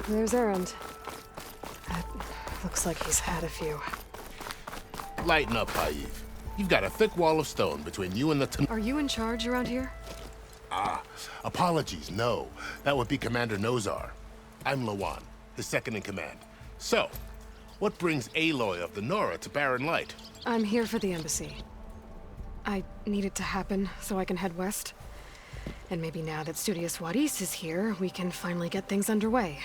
There's Errand. Looks like he's had a few. Lighten up, Paif. You've got a thick wall of stone between you and the Are you in charge around here? Apologies, no. That would be Commander Nozar. I'm Lawan, his second-in-command. So, what brings Aloy of the Nora to Barren Light? I'm here for the embassy. I need it to happen so I can head west. And maybe now that Studious Wadis is here, we can finally get things underway.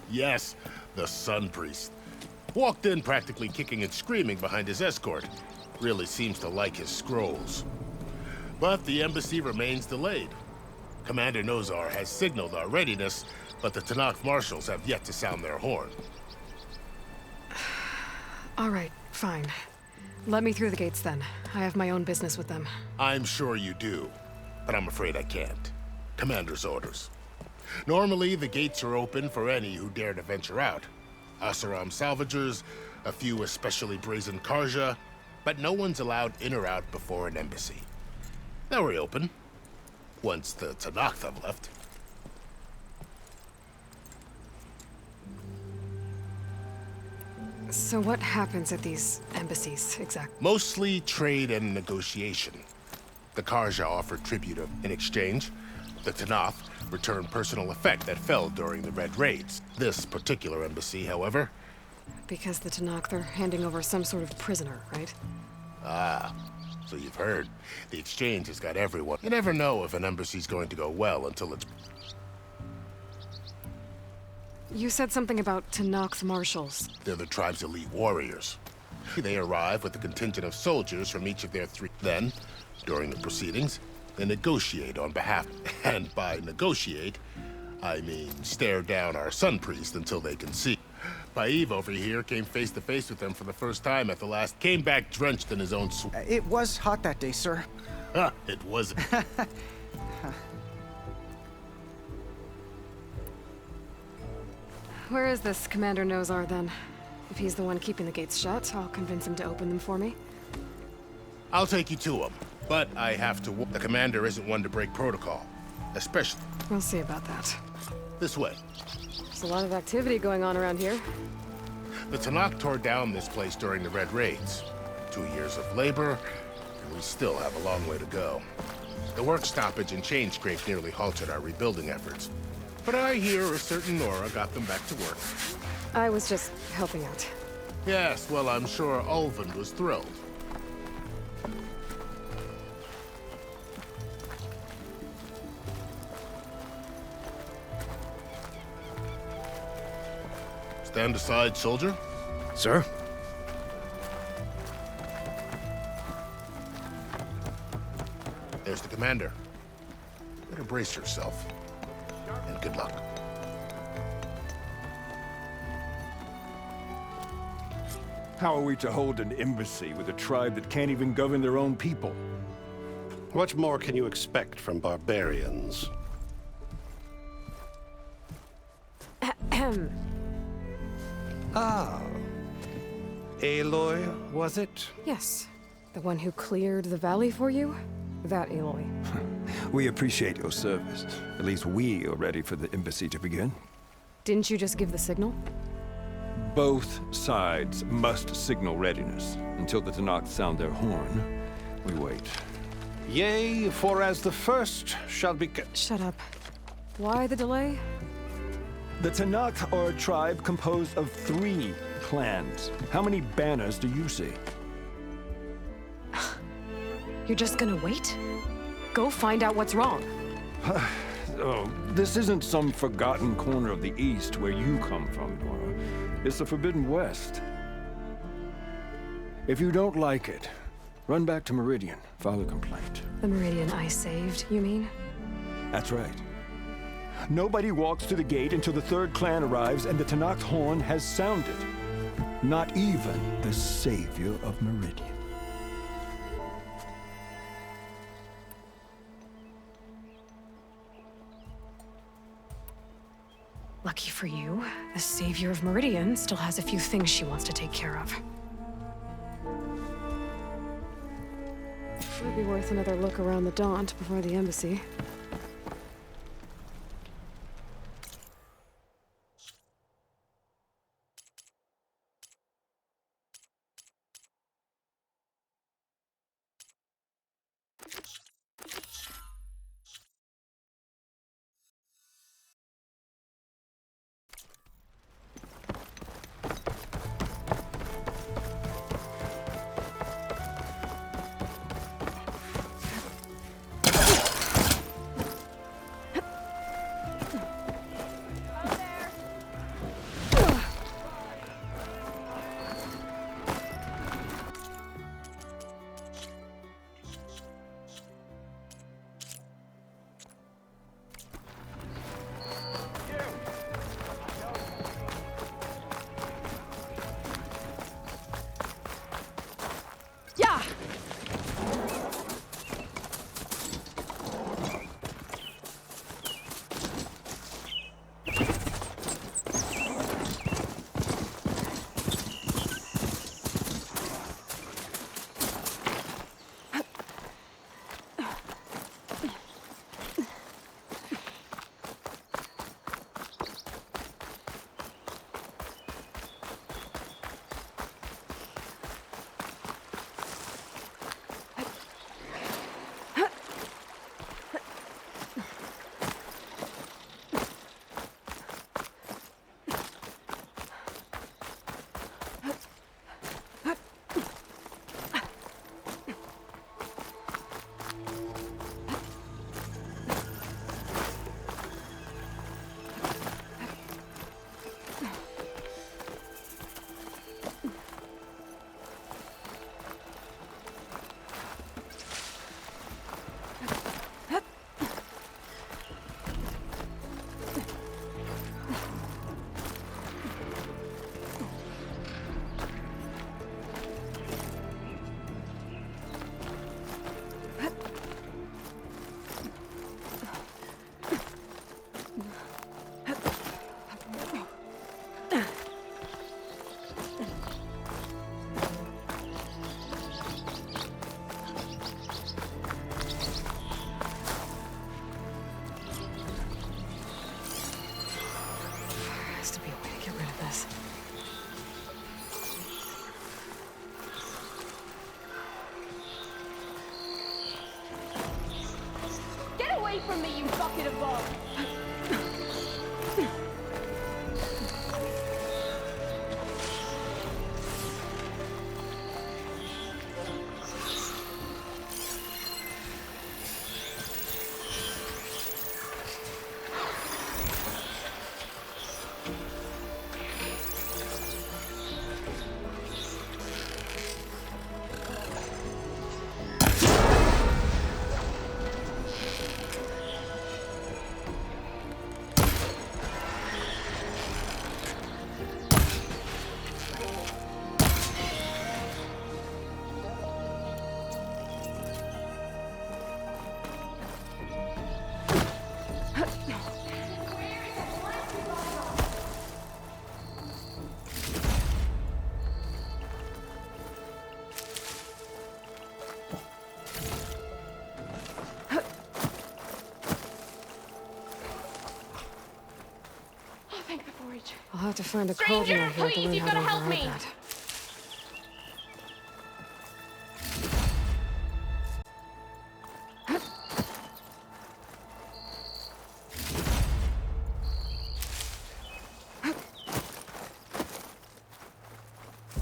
Yes, the Sun Priest. Walked in practically kicking and screaming behind his escort. Really seems to like his scrolls. But the embassy remains delayed. Commander Nozar has signaled our readiness, but the Tanakh marshals have yet to sound their horn. All right, fine. Let me through the gates then. I have my own business with them. I'm sure you do, but I'm afraid I can't. Commander's orders. Normally, the gates are open for any who dare to venture out. Asaram salvagers, a few especially brazen Karja, but no one's allowed in or out before an embassy. They'll reopen, once the Tanakh have left. So what happens at these embassies, exactly? Mostly trade and negotiation. The Karja offer tribute in exchange. The Tanakh return personal effect that fell during the Red Raids. This particular embassy, however... Because the Tanakh, they're handing over some sort of prisoner, right? Ah, so you've heard. The exchange has got everyone. You never know if an embassy's going to go well until it's... You said something about Tanakh's marshals. They're the tribe's elite warriors. They arrive with a contingent of soldiers from each of their three... Then, during the proceedings, they negotiate on behalf... And by negotiate, I mean stare down our Sun Priest until they can see. Paif over here came face to face with them for the first time at the last... Came back drenched in his own sweat. It was hot that day, sir. It wasn't. Where is this Commander Nozar, then? If he's the one keeping the gates shut, I'll convince him to open them for me. I'll take you to him, but I have to... The commander isn't one to break protocol, especially... We'll see about that. This way. There's a lot of activity going on around here. The Tanakh tore down this place during the Red Raids. 2 years of labor, and we still have a long way to go. The work stoppage and chain scrape nearly halted our rebuilding efforts. But I hear a certain Nora got them back to work. I was just helping out. Yes, well, I'm sure Ulvin was thrilled. Stand aside, soldier. Sir? There's the commander. Better brace yourself. And good luck. How are we to hold an embassy with a tribe that can't even govern their own people? What more can you expect from barbarians? Ah. Aloy, was it? Yes. The one who cleared the valley for you? That Aloy. We appreciate your service. At least we are ready for the embassy to begin. Didn't you just give the signal? Both sides must signal readiness. Until the Tanakh sound their horn, we wait. Yea, for as the first shall be... Shut up. Why the delay? The Tanakh are a tribe composed of 3 clans. How many banners do you see? You're just gonna wait? Go find out what's wrong. Oh, this isn't some forgotten corner of the East where you come from, Nora. It's the Forbidden West. If you don't like it, run back to Meridian, file a complaint. The Meridian I saved, you mean? That's right. Nobody walks to the gate until the 3rd clan arrives and the Tanakh horn has sounded. Not even the savior of Meridian. Lucky for you, the savior of Meridian still has a few things she wants to take care of. Might be worth another look around the Daunt before the embassy. to be a way to get rid of this. Get away from me, you bucket of balls! I'll have to find a Stranger, cauldron here to please, learn you've how to gotta help override me. that.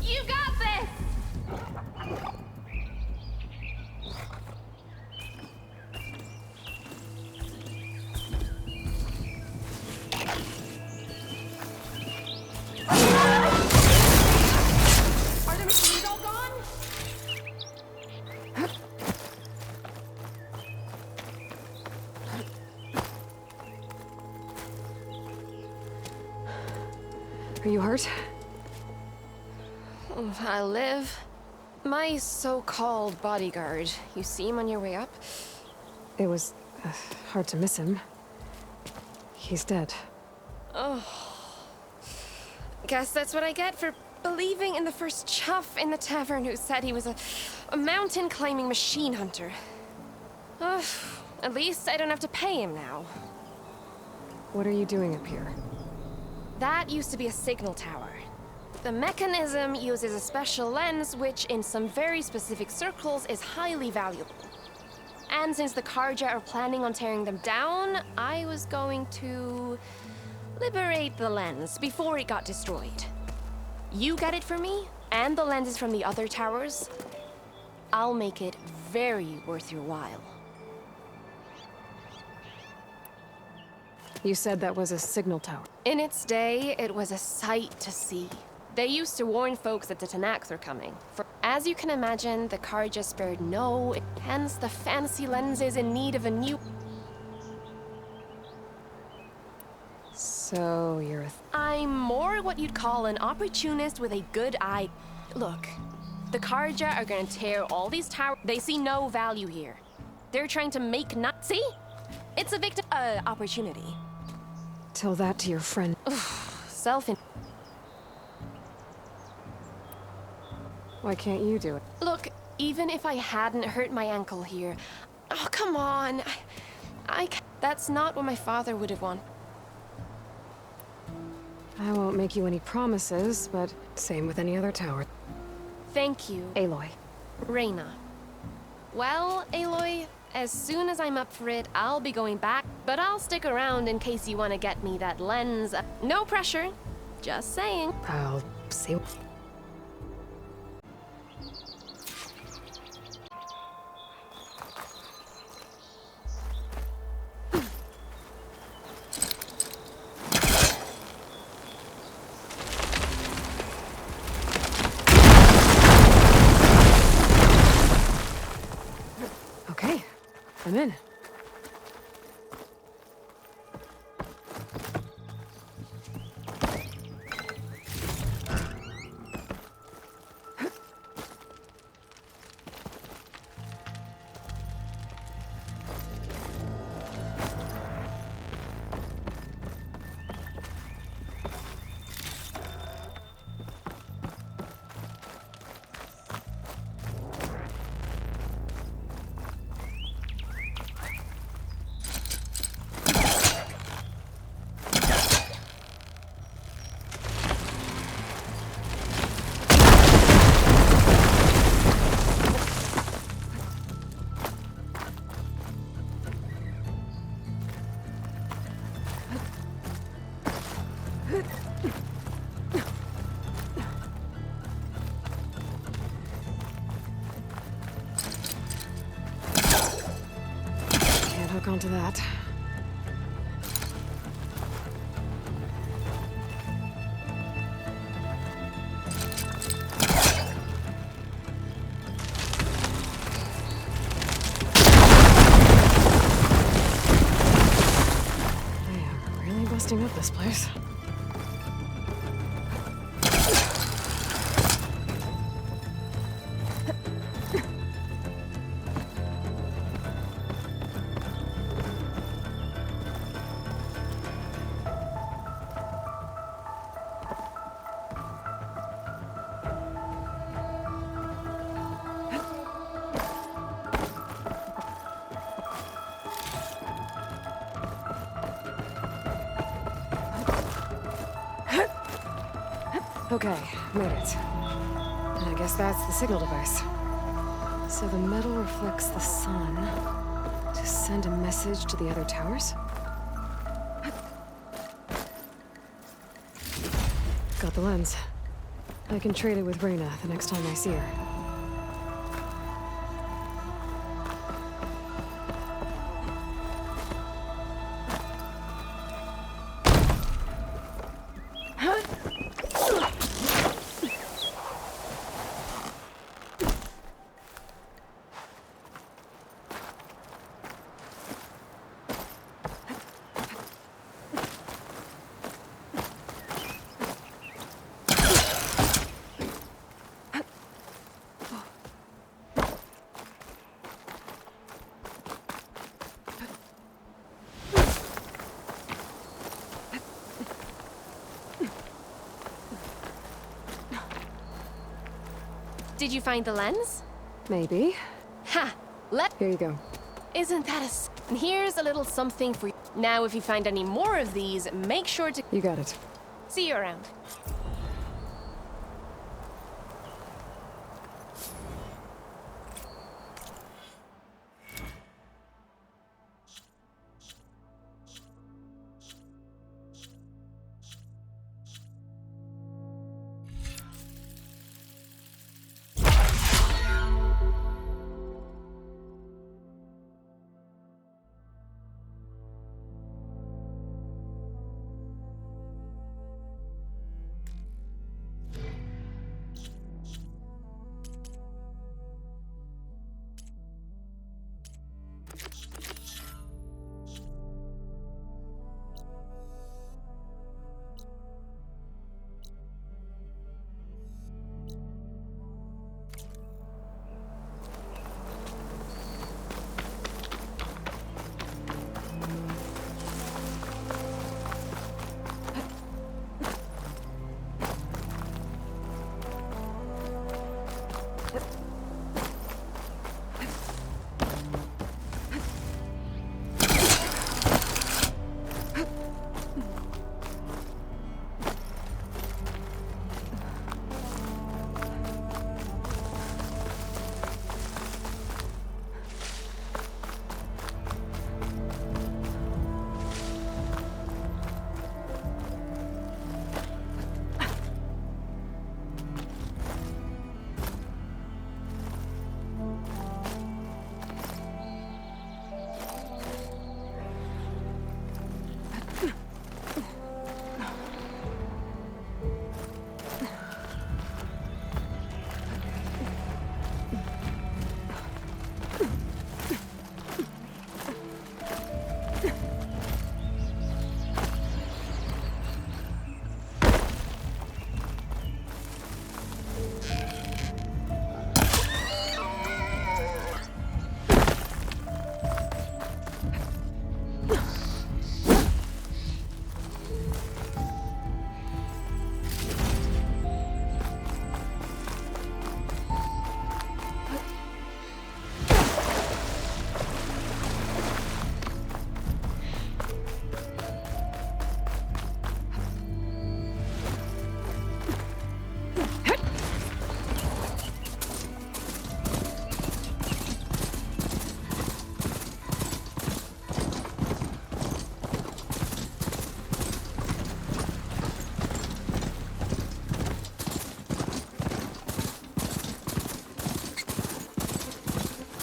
You got this! Are the machines all gone? Are you hurt? I live. My so-called bodyguard. You see him on your way up? It was hard to miss him. He's dead. Guess that's what I get for believing in the first chuff in the tavern who said he was a mountain-climbing machine hunter. At least I don't have to pay him now. What are you doing up here? That used to be a signal tower. The mechanism uses a special lens which, in some very specific circles, is highly valuable. And since the Karja are planning on tearing them down, I was going to liberate the lens before it got destroyed. You get it for me, and the lenses from the other towers. I'll make it very worth your while. You said that was a signal tower. In its day, it was a sight to see. They used to warn folks that the Tanakhs are coming. As you can imagine, the Karja spared no, hence the fancy lenses in need of a new... So you're a I'm more what you'd call an opportunist with a good eye. Look, the Karja are gonna tear all these towers. They see no value here. They're trying to make see? It's a victim opportunity. Tell that to your friend. Self. Why can't you do it? Look, even if I hadn't hurt my ankle here, oh come on, that's not what my father would have wanted. I won't make you any promises, but same with any other tower. Thank you, Aloy. Reyna. Well, Aloy, as soon as I'm up for it, I'll be going back, but I'll stick around in case you want to get me that lens. No pressure, just saying. I'll see. Okay, I'm in. to that. I am really busting up this place. Okay, made it. And I guess that's the signal device. So the metal reflects the sun to send a message to the other towers? Got the lens. I can trade it with Reyna the next time I see her. Did you find the lens? Maybe. Ha! Here you go. Isn't that and here's a little something for you. Now, if you find any more of these, make sure to You got it. see you around.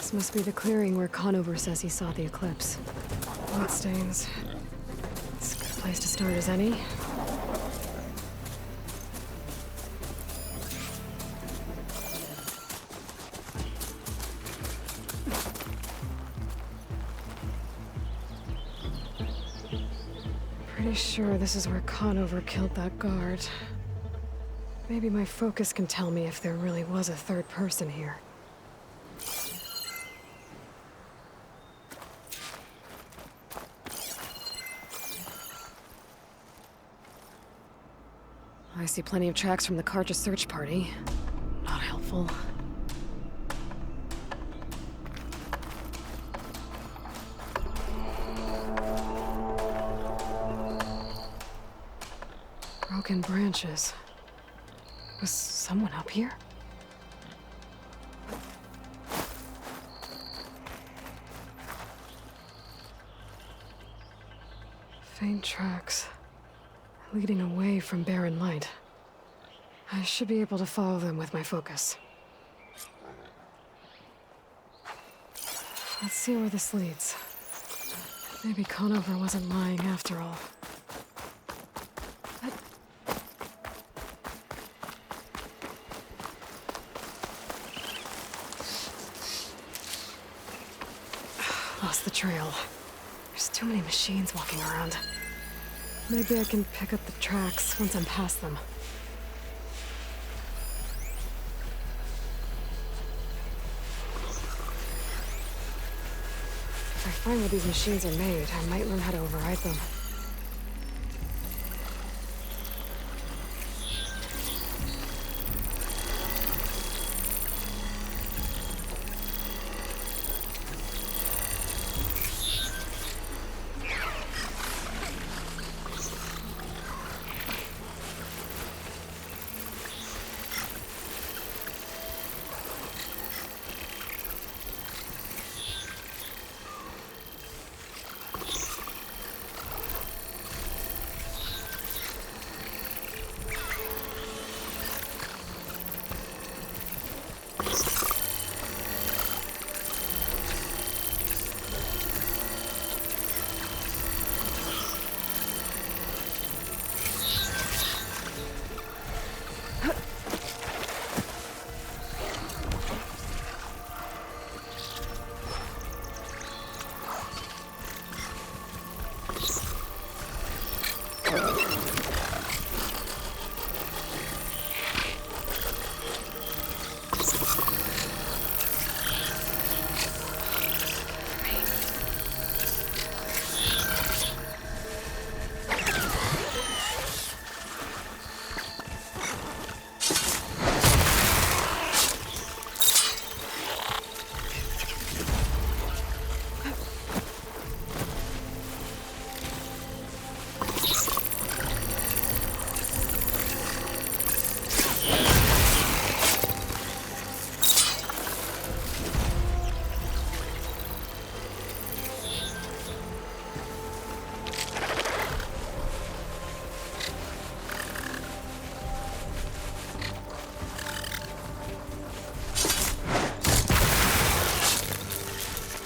This must be the clearing where Conover says he saw the eclipse. Bloodstains. It's a good place to start as any. Pretty sure this is where Conover killed that guard. Maybe my focus can tell me if there really was a third person here. I see plenty of tracks from the Karja search party. Not helpful. Broken branches. Was someone up here? Faint tracks, leading away from barren light. I should be able to follow them with my focus. Let's see where this leads. Maybe Conover wasn't lying after all. Lost the trail. There's too many machines walking around. Maybe I can pick up the tracks once I'm past them. If I find where these machines are made, I might learn how to override them.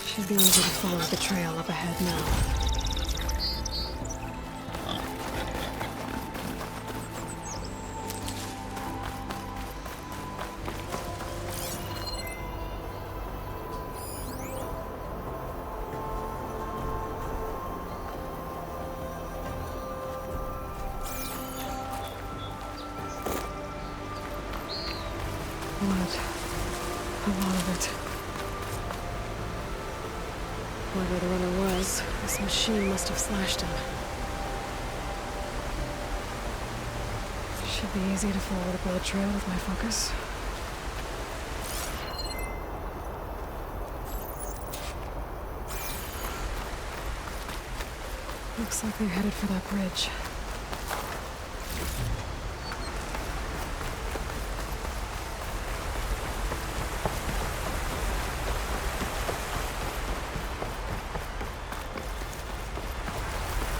Should be easy to follow the trail up ahead now. Blood. A lot of it. Whoever the runner was, this machine must have slashed him. Should be easy to follow the bullet trail with my focus. Looks like they're headed for that bridge.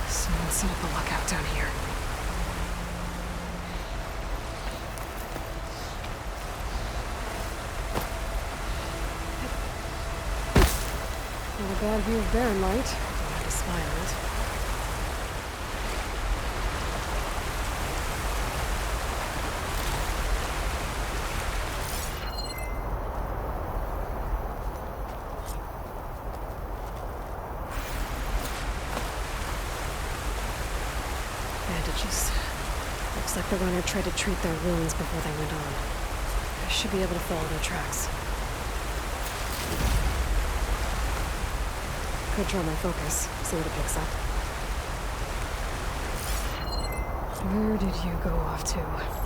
Someone set up a lookout down here. Not a bad view of barren light. Don't have to violent. Bandages. Looks like the runner tried to treat their wounds before they went on. I should be able to follow their tracks. Could draw my focus, see what it picks up. Where did you go off to?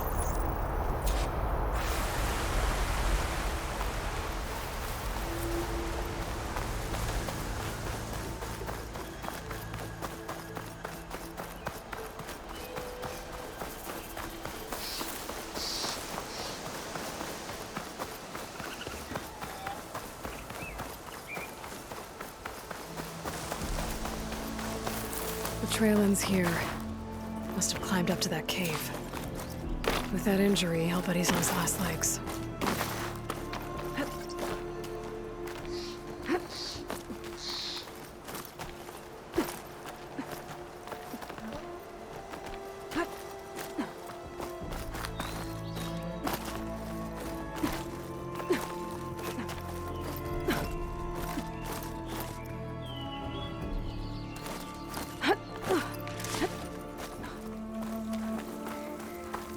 The trail ends here. Must have climbed up to that cave. With that injury, I'll bet he's on his last legs.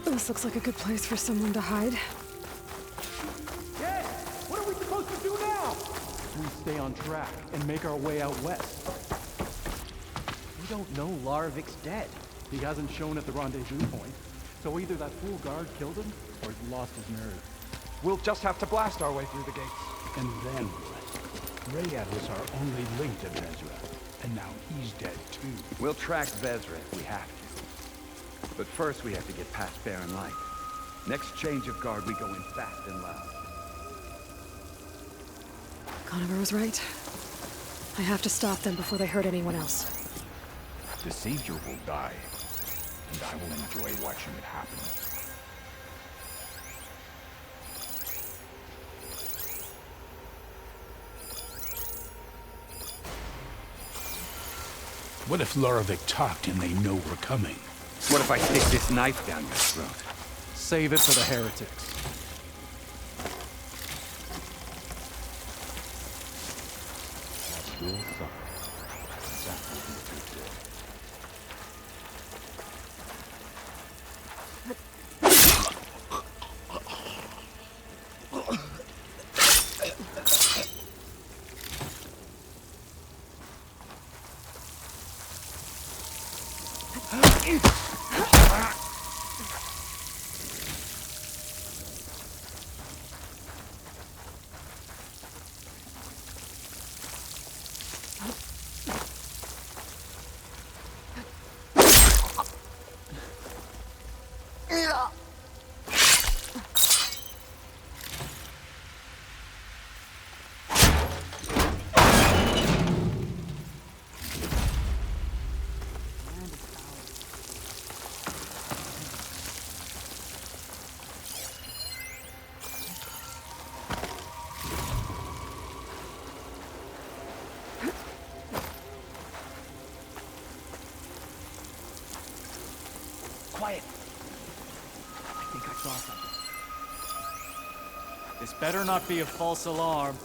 This looks like a good place for someone to hide. Hey, what are we supposed to do now? We stay on track and make our way out west. We don't know Larvik's dead. He hasn't shown at the rendezvous point, so either that fool guard killed him, or he's lost his nerve. We'll just have to blast our way through the gates. And then what? Rayad was our only link to Vezra, and now he's dead too. We'll track Vezra if we have to. But first we have to get past Barren Light. Next change of guard, we go in fast and loud. Conover was right. I have to stop them before they hurt anyone else. The Savior will die, and I will enjoy watching it happen. What if Larvik talked and they know we're coming? What if I stick this knife down your throat? Save it for the heretics. Will suffer. That will be a good day. Quiet. I think I saw something. This better not be a false alarm.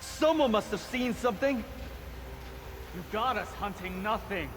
Someone must have seen something. You got us hunting nothing.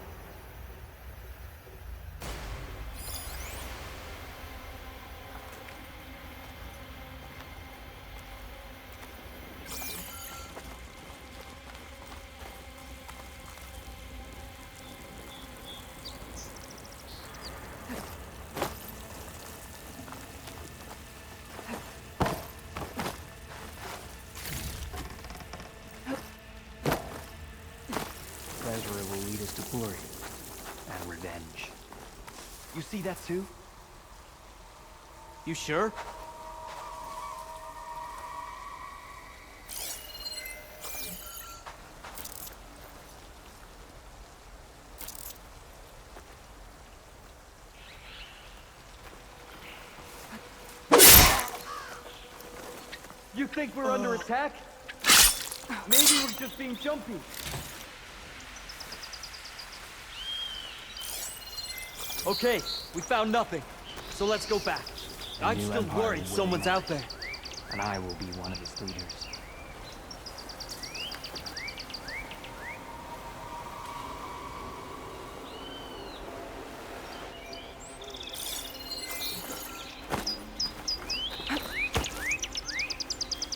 Vezra will lead us to glory and revenge. You see that too? You sure? You think we're under attack? Maybe we're just being jumpy. Okay, we found nothing. So let's go back. I'm new still empire worried is someone's waiting. out there. And I will be one of its leaders.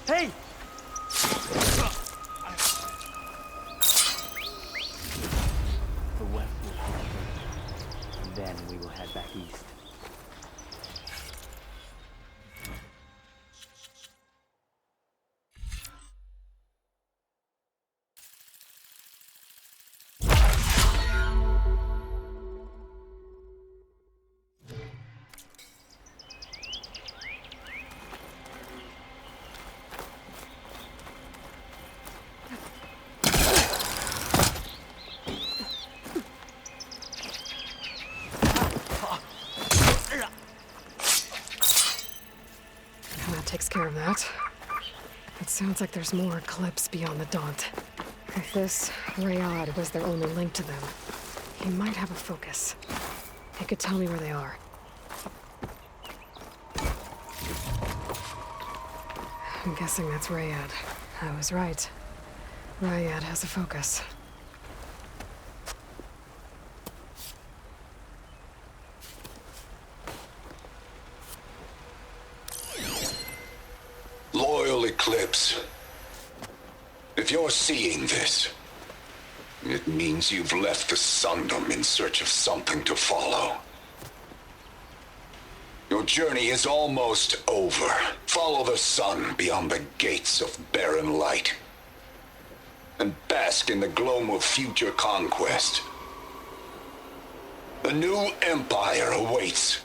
Hey! The west will come first, and then we will head back east. That takes care of that. It sounds like there's more Eclipse beyond the Daunt. If this Rayad was their only link to them, he might have a focus. He could tell me where they are. I'm guessing that's Rayad. I was right. Rayad has a focus. Loyal Eclipse, if you're seeing this, it means you've left the Sundom in search of something to follow. Your journey is almost over. Follow the sun beyond the gates of barren light, and bask in the gloam of future conquest. A new empire awaits.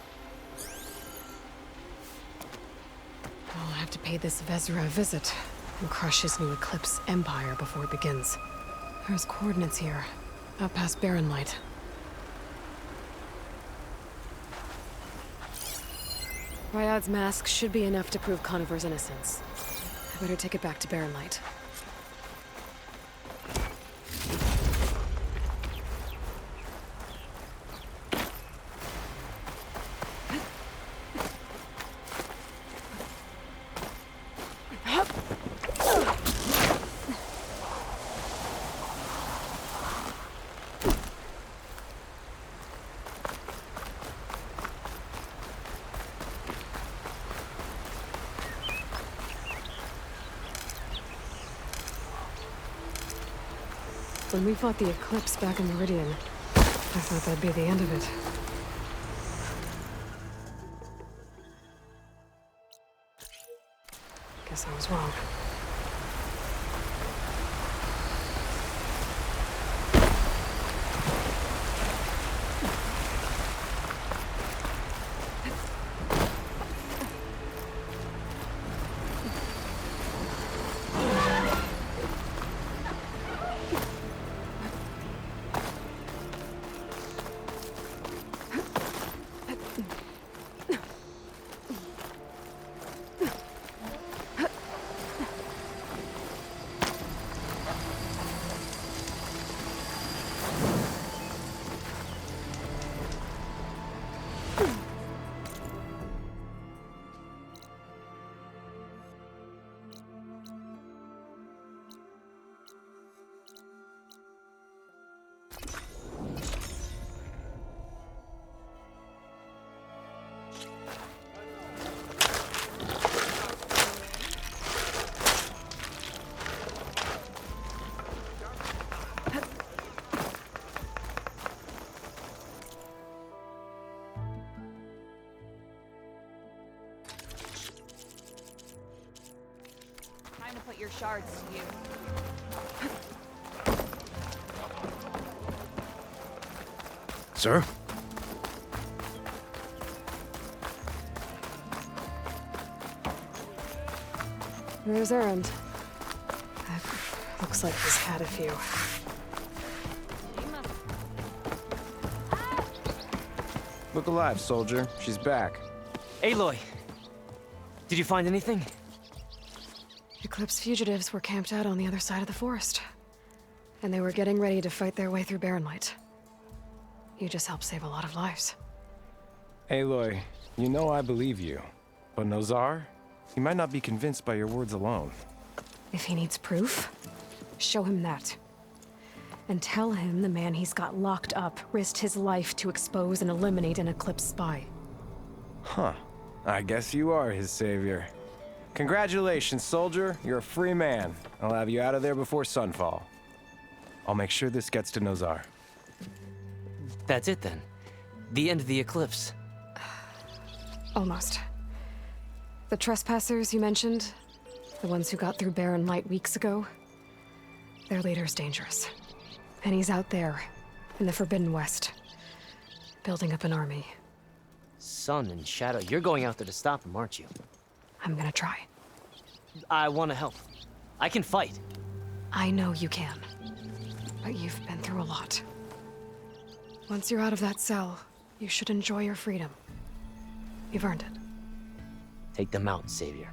I'll have to pay this Vezra a visit and crush his new Eclipse empire before it begins. There's coordinates here, out past Barren Light. Ryad's mask should be enough to prove Conover's innocence. I better take it back to Barren Light. When we fought the Eclipse back in Meridian, I thought that'd be the end of it. Guess I was wrong. Time to put your shards to use. Sir? There's Errand. Looks like he's had a few. Look alive, soldier. She's back. Aloy, did you find anything? Eclipse fugitives were camped out on the other side of the forest. And they were getting ready to fight their way through Barren Light. You just helped save a lot of lives. Aloy, you know I believe you. But Nozar? He might not be convinced by your words alone. If he needs proof, show him that. And tell him the man he's got locked up risked his life to expose and eliminate an Eclipse spy. Huh. I guess you are his savior. Congratulations, soldier. You're a free man. I'll have you out of there before sunfall. I'll make sure this gets to Nozar. That's it then. The end of the Eclipse. Almost. The trespassers you mentioned, the ones who got through Barren Light weeks ago, their leader's dangerous. And he's out there, in the Forbidden West, building up an army. Sun and Shadow, you're going out there to stop him, aren't you? I'm gonna try. I want to help. I can fight. I know you can. But you've been through a lot. Once you're out of that cell, you should enjoy your freedom. You've earned it. Take them out, Savior.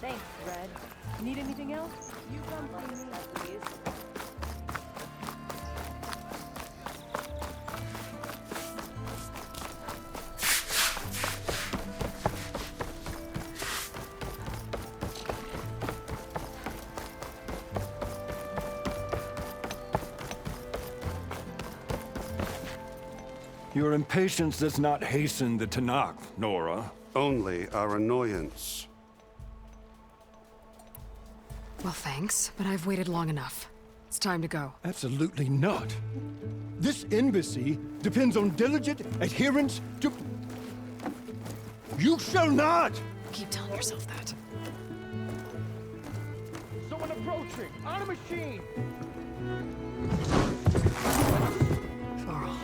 Thanks, Red. Need anything else? You come see me, please. Your impatience does not hasten the Tanakh, Nora. Only our annoyance. Well, thanks, but I've waited long enough. It's time to go. Absolutely not. This embassy depends on diligent adherence to... You shall not! Keep telling yourself that. Someone approaching! On a machine! Varl.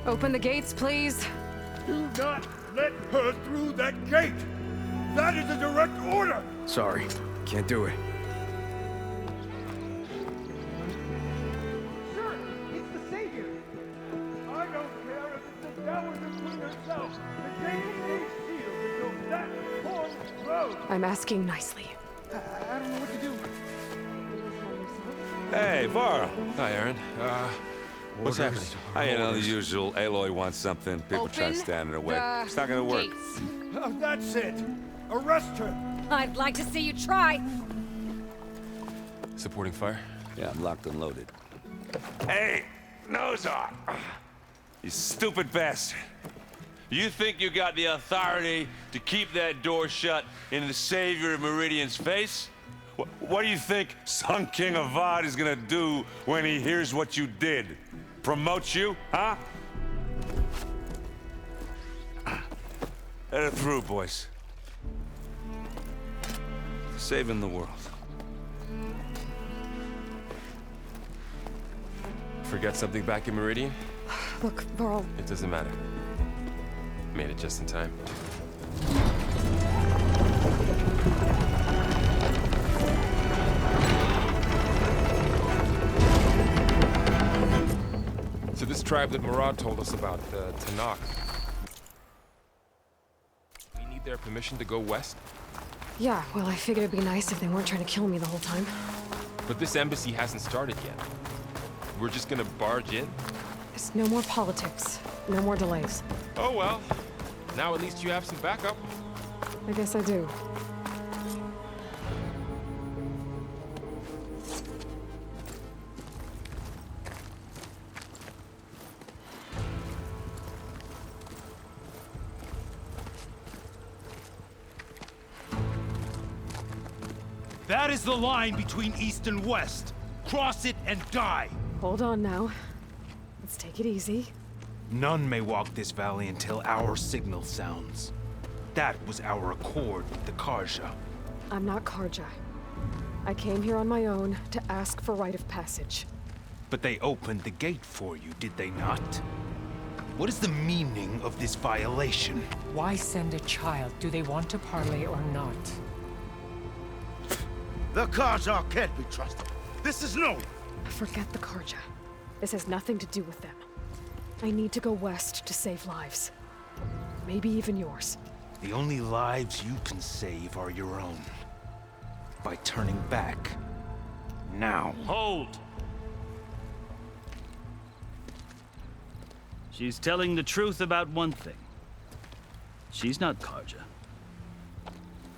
Open the gates, please. Do not let her through that gate! That is a direct order! Sorry, can't do it. Sir, it's the Savior! I don't care if it's the Dowager Queen herself! The gate stays sealed until that horn blows! I'm asking nicely. I don't know what to do. Hey, Varl. Hi, Aaron. What's happening? You know, the usual. Aloy wants something. People try to stand in her way. It's not gonna work. That's it! Arrest her! I'd like to see you try. Supporting fire? Yeah, I'm locked and loaded. Hey, Nozar! You stupid bastard. You think you got the authority to keep that door shut in the Savior of Meridian's face? What do you think Sun King Avad is gonna do when he hears what you did? Promote you, huh? Let her through, boys. Saving the world. Forget something back in Meridian? Look, Varl. It doesn't matter. Made it just in time. So this tribe that Murad told us about, the Tanakh. We need their permission to go west? Yeah, well, I figured it'd be nice if they weren't trying to kill me the whole time. But this embassy hasn't started yet. We're just gonna barge in? There's no more politics. No more delays. Oh well. Now at least you have some backup. I guess I do. That is the line between East and West. Cross it and die. Hold on now. Let's take it easy. None may walk this valley until our signal sounds. That was our accord with the Karja. I'm not Karja. I came here on my own to ask for rite of passage. But they opened the gate for you, did they not? What is the meaning of this violation? Why send a child? Do they want to parley or not? The Karja can't be trusted. This is no. Forget the Karja. This has nothing to do with them. I need to go west to save lives. Maybe even yours. The only lives you can save are your own. By turning back. Now. Hold! She's telling the truth about one thing. She's not Karja.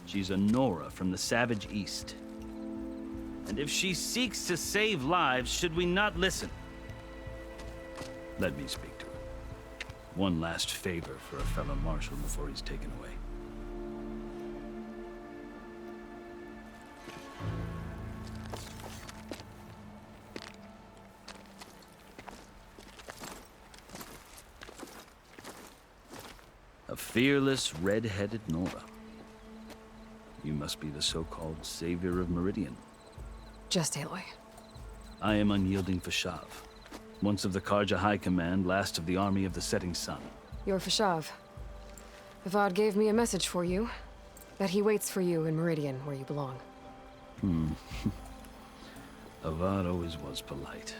She's a Nora from the Savage East. And if she seeks to save lives, should we not listen? Let me speak to her. One last favor for a fellow marshal before he's taken away. A fearless, red-headed Nora. You must be the so-called Savior of Meridian. Just Aloy. I am Unyielding Fashav. Once of the Karja High Command, last of the Army of the Setting Sun. You're Fashav. Avad gave me a message for you. That he waits for you in Meridian, where you belong. Avad always was polite.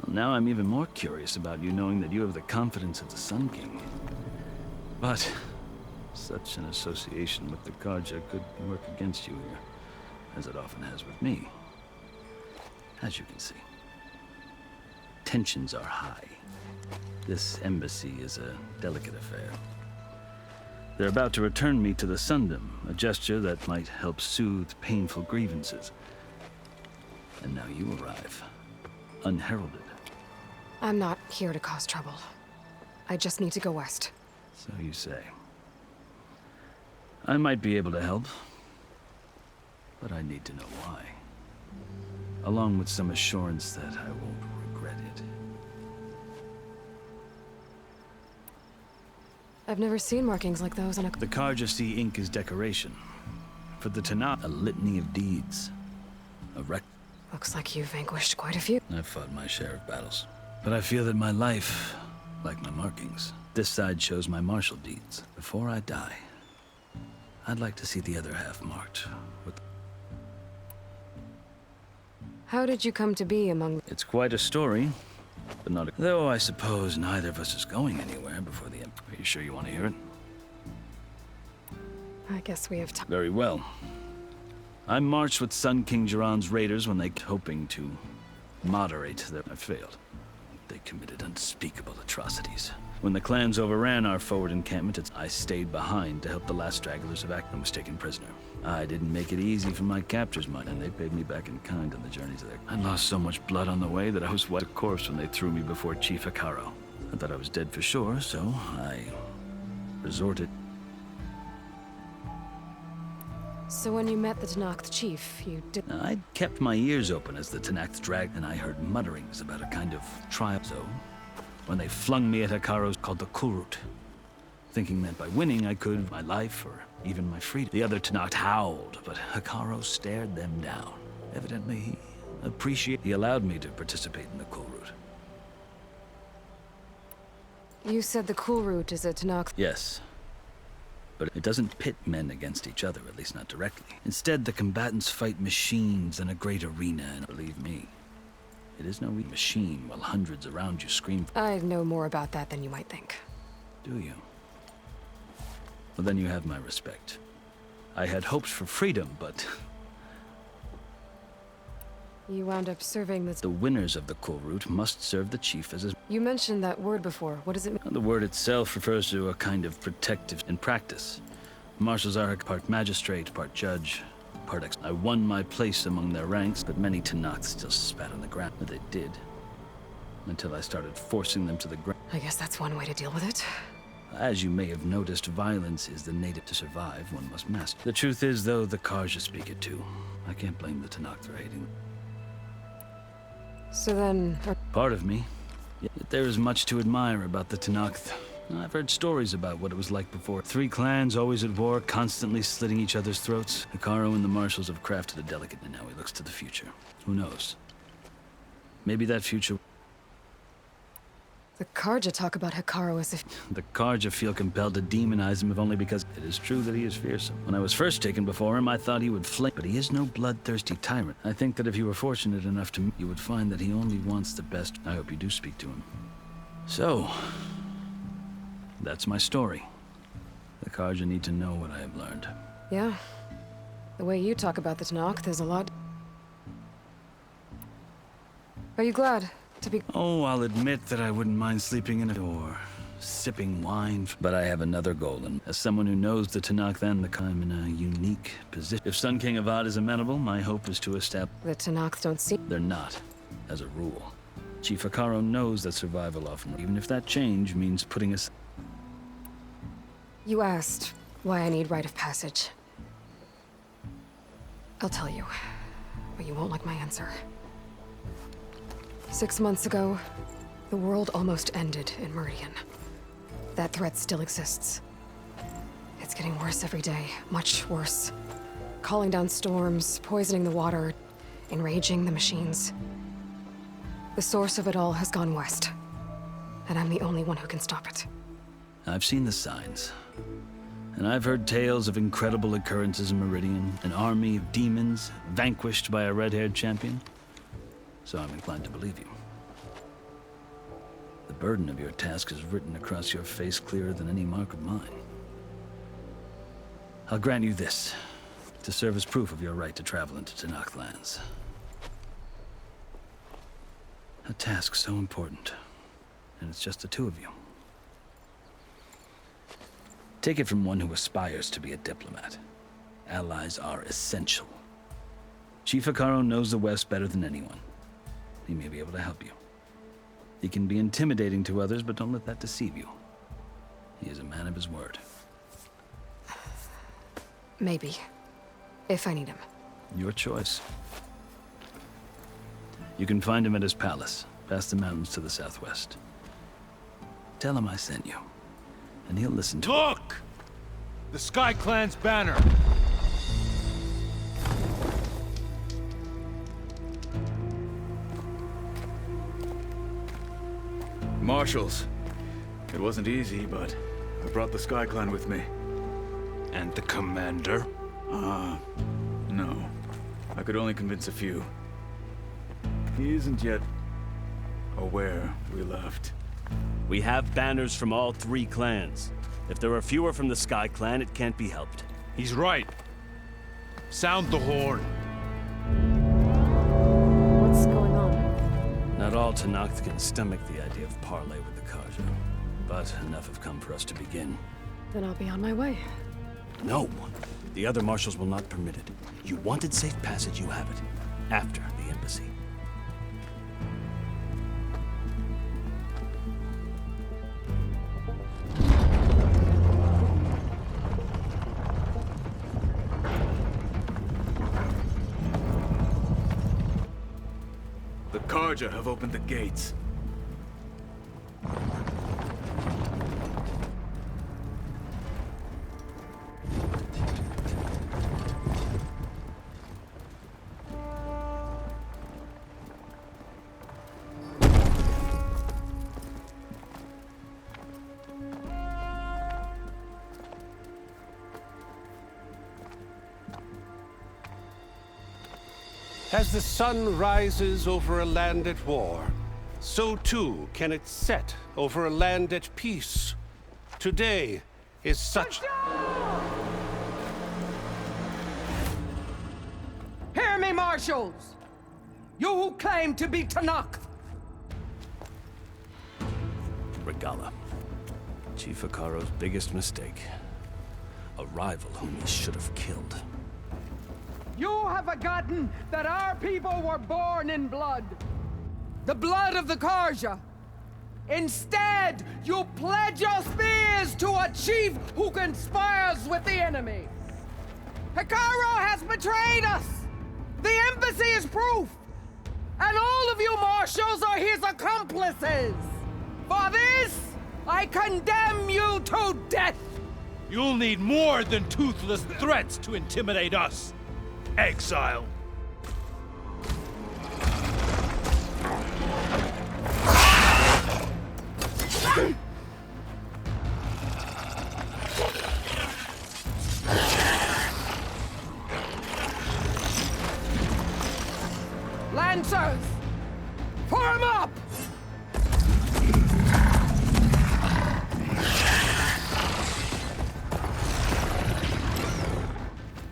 Well, now I'm even more curious about you knowing that you have the confidence of the Sun King. But such an association with the Karja could work against you here, as it often has with me. As you can see, tensions are high. This embassy is a delicate affair. They're about to return me to the Sundom, a gesture that might help soothe painful grievances. And now you arrive, unheralded. I'm not here to cause trouble. I just need to go west. So you say. I might be able to help, but I need to know why. along with some assurance that I won't regret it. I've never seen markings like those on a... The Karja see ink is decoration. For the Tanakh, a litany of deeds. A rec... Looks like you've vanquished quite a few. I've fought my share of battles. But I feel that my life, like my markings, this side shows my martial deeds. Before I die, I'd like to see the other half marked with... How did you come to be among... It's quite a story, but not a... Though I suppose neither of us is going anywhere before the end. Are you sure you want to hear it? I guess we have time. Very well. I marched with Sun King Jiran's raiders when they hoping to moderate their... I failed. They committed unspeakable atrocities. When the clans overran our forward encampment, I stayed behind to help the last stragglers of Acton was taken prisoner. I didn't make it easy for my captors, and they paid me back in kind on the journey to their... I lost so much blood on the way that I was wet a corpse when they threw me before Chief Hikaro. I thought I was dead for sure, so I resorted... So when you met the Tanakh chief, you did... I'd kept my ears open as the Tanakh dragged, and I heard mutterings about a kind of trial. So, when they flung me at Hikaro's called the Kulrut, thinking that by winning I could my life or even my freedom. The other Tanakh howled, but Hikaro stared them down. Evidently, he appreciated... He allowed me to participate in the Kulrut. You said the Kulrut is a Tanakh... Yes. But it doesn't pit men against each other, at least not directly. Instead, the combatants fight machines in a great arena, and believe me, it is no machine while hundreds around you scream. I know more about that than you might think. Do you? Well, then you have my respect. I had hopes for freedom, but... You wound up serving the... The winners of the Kulrut must serve the chief as his... You mentioned that word before. What does it mean? The word itself refers to a kind of protective in practice. Marshals are part magistrate, part judge, part ex... I won my place among their ranks, but many Tanakh still spat on the ground. But they did. Until I started forcing them to the ground. I guess that's one way to deal with it. As you may have noticed, violence is the native to survive. One must master. The truth is, though, the Karja speak it too. I can't blame the Tanakh for hating. So then... Part of me. Yet there is much to admire about the Tanakh. I've heard stories about what it was like before. 3 clans always at war, constantly slitting each other's throats. Hikaro and the marshals have crafted a delicate, and now he looks to the future. Who knows? Maybe that future... The Karja talk about Hikaro as if... The Karja feel compelled to demonize him if only because it is true that he is fearsome. When I was first taken before him, I thought he would flame, but he is no bloodthirsty tyrant. I think that if you were fortunate enough to meet, you would find that he only wants the best. I hope you do speak to him. So, that's my story. The Karja need to know what I have learned. Yeah. The way you talk about the Tanakh, there's a lot... Are you glad? Oh, I'll admit that I wouldn't mind sleeping in a door, sipping wine, but I have another goal, and as someone who knows the Tanakh and the I'm in a unique position. If Sun King Avad is amenable, my hope is to establish... The Tanakh don't see... They're not, as a rule. Chief Hikaro knows that survival often, even if that change means putting us... You asked why I need rite of passage. I'll tell you, but you won't like my answer. 6 months ago, the world almost ended in Meridian. That threat still exists. It's getting worse every day, much worse. Calling down storms, poisoning the water, enraging the machines. The source of it all has gone west, and I'm the only one who can stop it. I've seen the signs, and I've heard tales of incredible occurrences in Meridian, an army of demons vanquished by a red-haired champion. So I'm inclined to believe you. The burden of your task is written across your face clearer than any mark of mine. I'll grant you this, to serve as proof of your right to travel into Tanakh lands. A task so important, and it's just the 2 of you. Take it from one who aspires to be a diplomat. Allies are essential. Chief Hikaro knows the West better than anyone. He may be able to help you. He can be intimidating to others, but don't let that deceive you. He is a man of his word. Maybe. If I need him. Your choice. You can find him at his palace, past the mountains to the southwest. Tell him I sent you, and he'll listen to Look! The Sky Clan's banner! Marshals. It wasn't easy, but I brought the Sky Clan with me. And the commander? No. I could only convince a few. He isn't yet aware we left. We have banners from all 3 clans. If there are fewer from the Sky Clan, it can't be helped. He's right. Sound the horn. What's going on? Not all Tenakth can stomach the idea of parley with the Karja, but enough have come for us to begin. Then I'll be on my way. No! The other marshals will not permit it. You wanted safe passage, you have it. After the embassy. The Karja have opened the gates. As the sun rises over a land at war, so too can it set over a land at peace. Today is such... Hear me, marshals! You who claim to be Tenakth! Regala. Chief Hikaro's biggest mistake. A rival whom he should have killed. You have forgotten that our people were born in blood. The blood of the Karja. Instead, you pledge your spears to a chief who conspires with the enemy. Hikaro has betrayed us! The embassy is proof! And all of you marshals are his accomplices! For this, I condemn you to death! You'll need more than toothless threats to intimidate us. Exile. Lancers! Form up!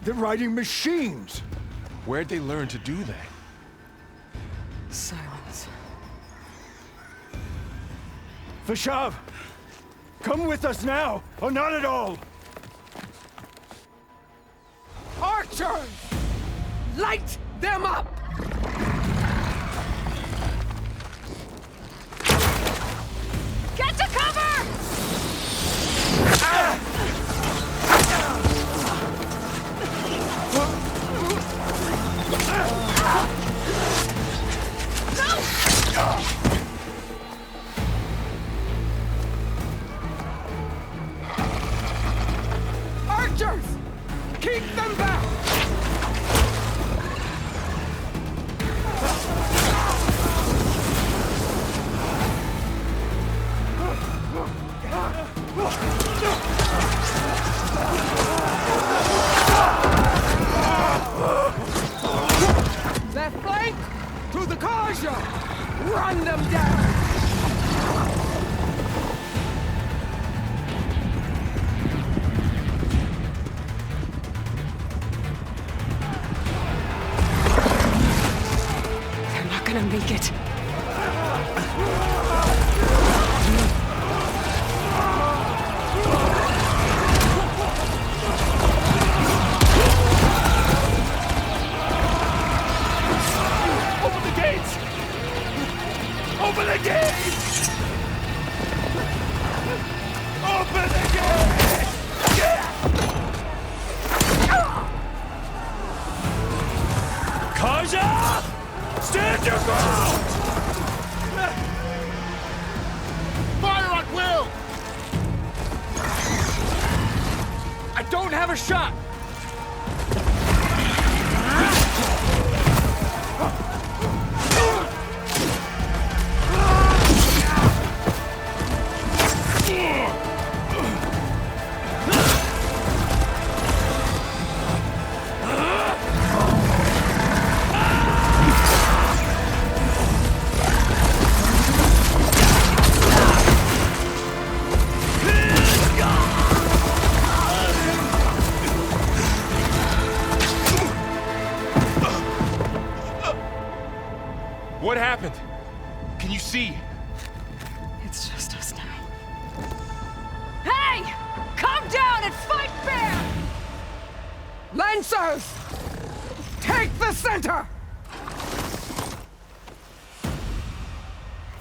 They're riding machines! Where'd they learn to do that? Silence. Vashav! Come with us now, or not at all! Archers! Light them up! Get to cover! Archers! Keep them back! Left flank! To the Karja! Run them down! They're not gonna make it. Open the gates! Open the gates! Open the gates! Karja! Stand your ground! Fire at will! I don't have a shot! What happened? Can you see? It's just us now. Hey! Come down and fight fair! Lancers! Take the center!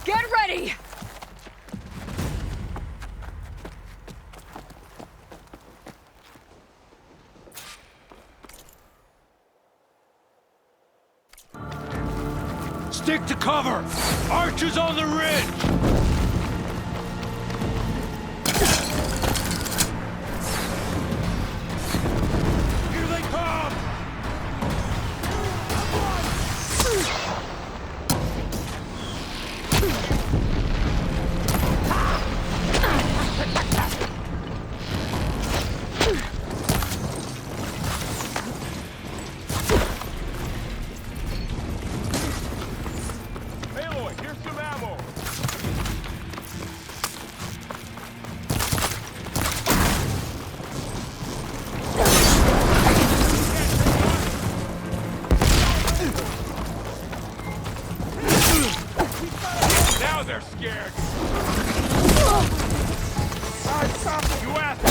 Get ready! Stick to cover! Archers on the ridge! Here they come! Aloy, here's some ammo! Now they're scared! You asked!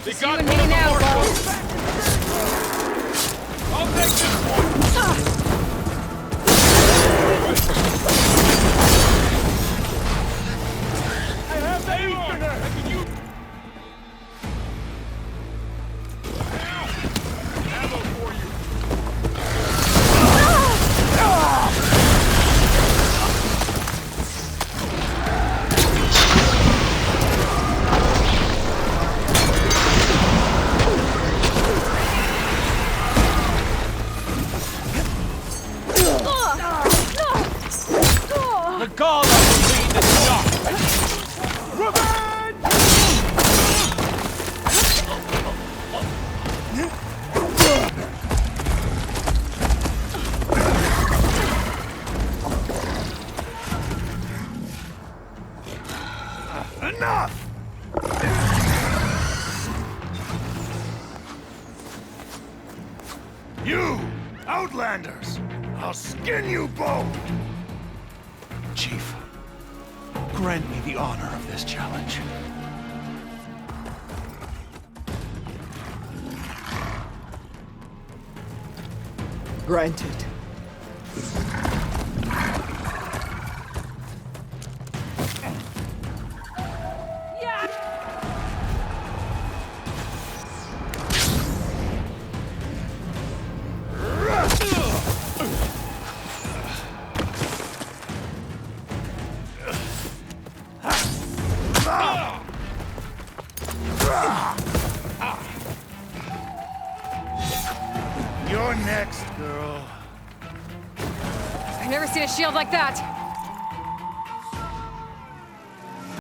They got one of the marshals! I'll take this one! I have the Easterner! I can use... Ammo for you! The Gauls will lead the shock! Enough! You, Outlanders! I'll skin you both! Chief, grant me the honor of this challenge. Granted. You're next, girl. I've never seen a shield like that.